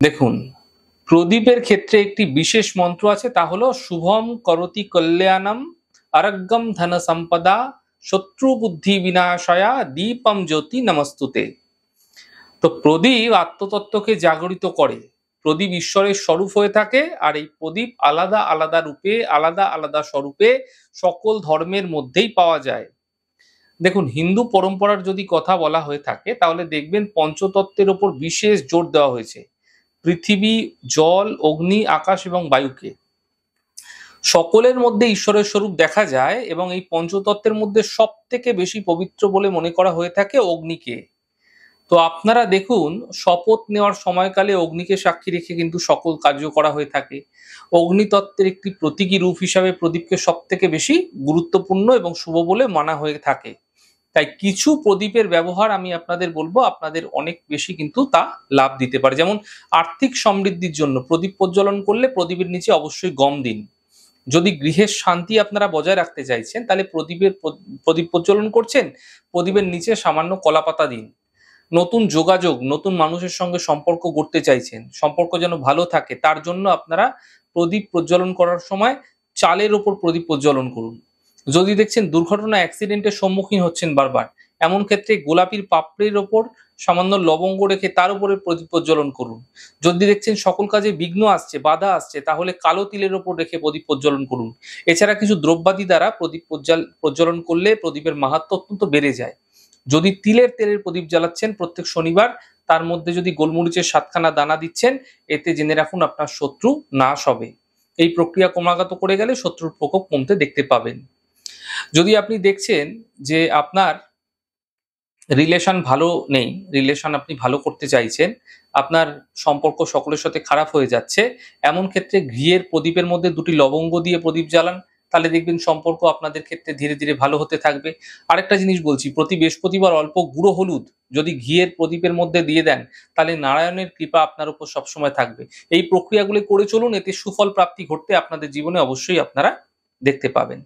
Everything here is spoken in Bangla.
দেখুন, প্রদীপের ক্ষেত্রে একটি বিশেষ মন্ত্র আছে, তা হলো শুভম করোতি কল্যাণম আরোগ্যম ধন সম্পদা শত্রু বুদ্ধি বিনাশয়া দীপম জ্যোতি নমস্তুতে। তো প্রদীপ আত্মতত্ত্বকে জাগরিত করে। প্রদীপ ঈশ্বরের স্বরূপ হয়ে থাকে, আর এই প্রদীপ আলাদা আলাদা রূপে, আলাদা আলাদা স্বরূপে সকল ধর্মের মধ্যেই পাওয়া যায়। দেখুন, হিন্দু পরম্পরার যদি কথা বলা হয়ে থাকে তাহলে দেখবেন পঞ্চতত্ত্বের ওপর বিশেষ জোর দেওয়া হয়েছে। পৃথিবী, জল, অগ্নি, আকাশ এবং বায়ুকে সকলের মধ্যে ঈশ্বরের স্বরূপ দেখা যায়, এবং এই পঞ্চতত্ত্বের মধ্যে সব থেকে বেশি পবিত্র বলে মনে করা হয়ে থাকে অগ্নিকে। তো আপনারা দেখুন, শপথ নেওয়ার সময়কালে অগ্নিকে সাক্ষী রেখে কিন্তু সকল কার্য করা হয়ে থাকে। অগ্নিতত্ত্বের একটি প্রতীকী রূপ হিসাবে প্রদীপকে সব থেকে বেশি গুরুত্বপূর্ণ এবং শুভ বলে মানা হয়ে থাকে। তাই কিছু প্রদীপের ব্যবহার আমি আপনাদের বলবো, আপনাদের অনেক বেশি কিন্তু তা লাভ দিতে পারে। যেমন আর্থিক সমৃদ্ধির জন্য প্রদীপ প্রজ্বলন করলে প্রদীপের নিচে অবশ্যই গম দিন। যদি গৃহের শান্তি আপনারা বজায় রাখতে চাইছেন তাহলে প্রদীপ প্রজ্বলন করছেন, প্রদীপের নিচে সামান্য কলাপাতা দিন। নতুন যোগাযোগ, নতুন মানুষের সঙ্গে সম্পর্ক গড়তে চাইছেন, সম্পর্ক যেন ভালো থাকে, তার জন্য আপনারা প্রদীপ প্রজ্বলন করার সময় চালের ওপর প্রদীপ প্রজ্বলন করুন। যদি দেখছেন দুর্ঘটনা, অ্যাক্সিডেন্টের সম্মুখীন হচ্ছেন বারবার, এমন ক্ষেত্রে গোলাপির পাপড়ির ওপর সামান্য লবঙ্গ রেখে তার উপরে প্রদীপ প্রজ্বলন করুন। যদি দেখছেন সকল কাজে বিঘ্ন আসছে, বাধা আসছে, তাহলে কালো তিলের ওপর রেখে প্রদীপ প্রজ্বলন করুন। এছাড়া কিছু দ্রব্যাদি দ্বারা প্রদীপ প্রজ্বলন করলে প্রদীপের মাহাত্ম্য অত্যন্ত বেড়ে যায়। যদি তেলের প্রদীপ জ্বালাচ্ছেন প্রত্যেক শনিবার, তার মধ্যে যদি গোলমরিচের 7খানা দানা দিচ্ছেন, এতে জেনে রাখুন আপনার শত্রু নাশ হবে। এই প্রক্রিয়া ক্রমাগত করে গেলে শত্রুর প্রকোপ কমতে দেখতে পাবেন। যদি আপনি দেখছেন যে আপনার রিলেশন ভালো নেই, রিলেশন আপনি ভালো করতে চাইছেন, আপনার সম্পর্ক সকলের সাথে খারাপ হয়ে যাচ্ছে, এমন ক্ষেত্রে ঘিয়ের প্রদীপের মধ্যে 2টি লবঙ্গ দিয়ে প্রদীপ জ্বালান, তাহলে দেখবেন সম্পর্ক আপনাদের ক্ষেত্রে ধীরে ধীরে ভালো হতে থাকবে। আরেকটা জিনিস বলছি, প্রতি বৃহস্পতিবার অল্প গুঁড়ো হলুদ যদি ঘিয়ের প্রদীপের মধ্যে দিয়ে দেন, তাহলে নারায়ণের কৃপা আপনার উপর সবসময় থাকবে। এই প্রক্রিয়াগুলি করে চলুন, এতে সুফল প্রাপ্তি ঘটতে আপনাদের জীবনে অবশ্যই আপনারা দেখতে পাবেন।